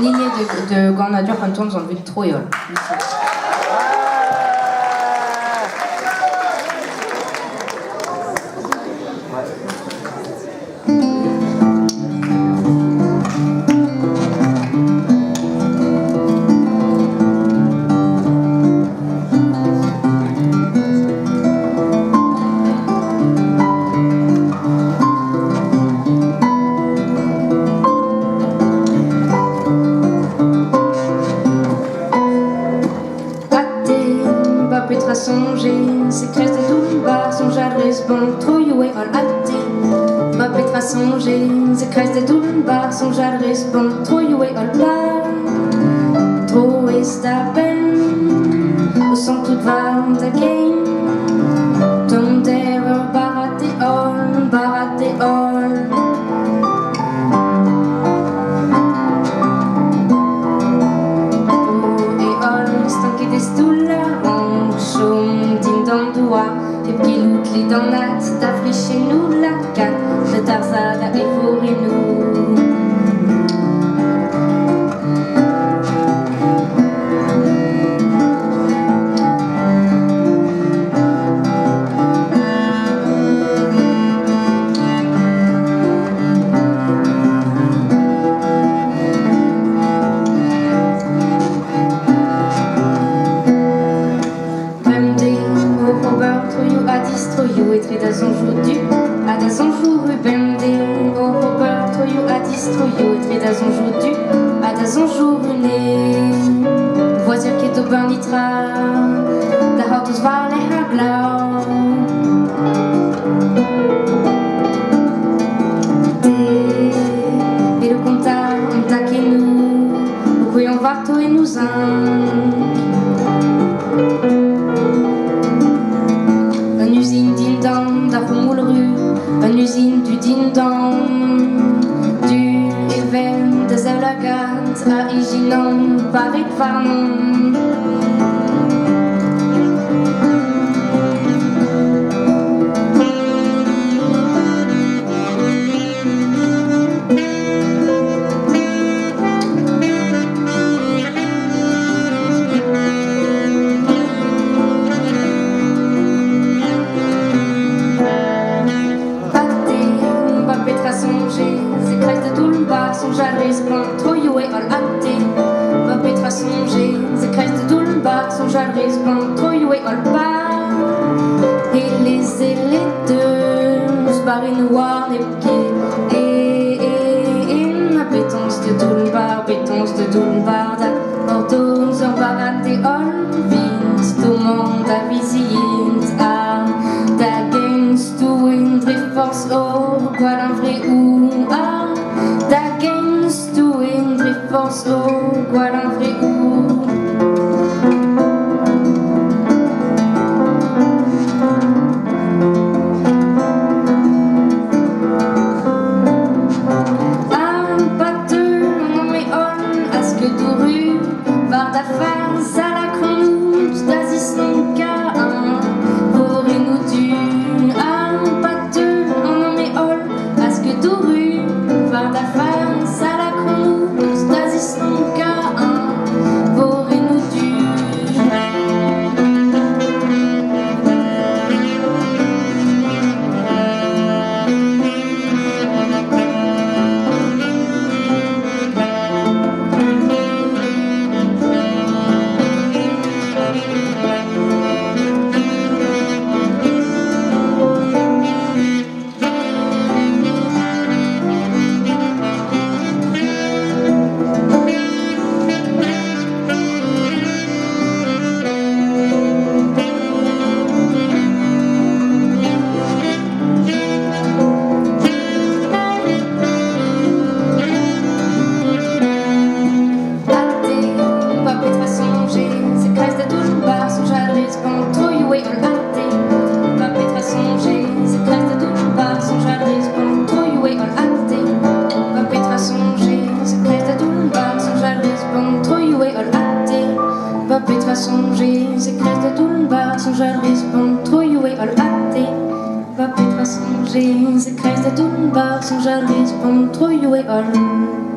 lignée de Gornadur Anton som vill Troyol. Petra songer, c'est crest de Doulbar, son jadres bon, Troyoué ol atte. Ma Petra songer, c'est crest de Doulbar, son jadres bon, Troyoué ol bar. Troé staben, au son tout varm d'again. Ton terreur barate ol, barate ol. Les dans la t'affricher nous la carte, le tarzada et fourré nous. Troyou et trida son jour du à da son jour Ruben au Robert Troyou à Troyou et trida son jour du à da son jour né voiture qui est au bain nitra da autos vale hablau et le comptable on taque nous au couillon varto et nous une usine du ding-dong, du événement des Evlagat à Iginon, Paris Farnon. Son jadres bon, Troyoué ol atte. Ma Petra songer, c'est crest de Doulbar, son jadres bon, Troyoué ol bar. Et les deux, barré noir, les pieds. Et ma pétence de Doulbar, da Bordeaux, en barate ol vins, tout monde a visite, da gens, tout une très force, quoi d'un vrai ou, force au guadin vrai ou un batteur non mais on à ce que douru var da face à la croûte d'Azisson K1 pour nous du un batteur non mais on à ce que douru var da face à la croûte Petra songer, c'est crest de Doulbar, son jadres bon, Troyoué ol atte. Va Petra songer, c'est crest de Doulbar, son jadres bon, Troyoué ol.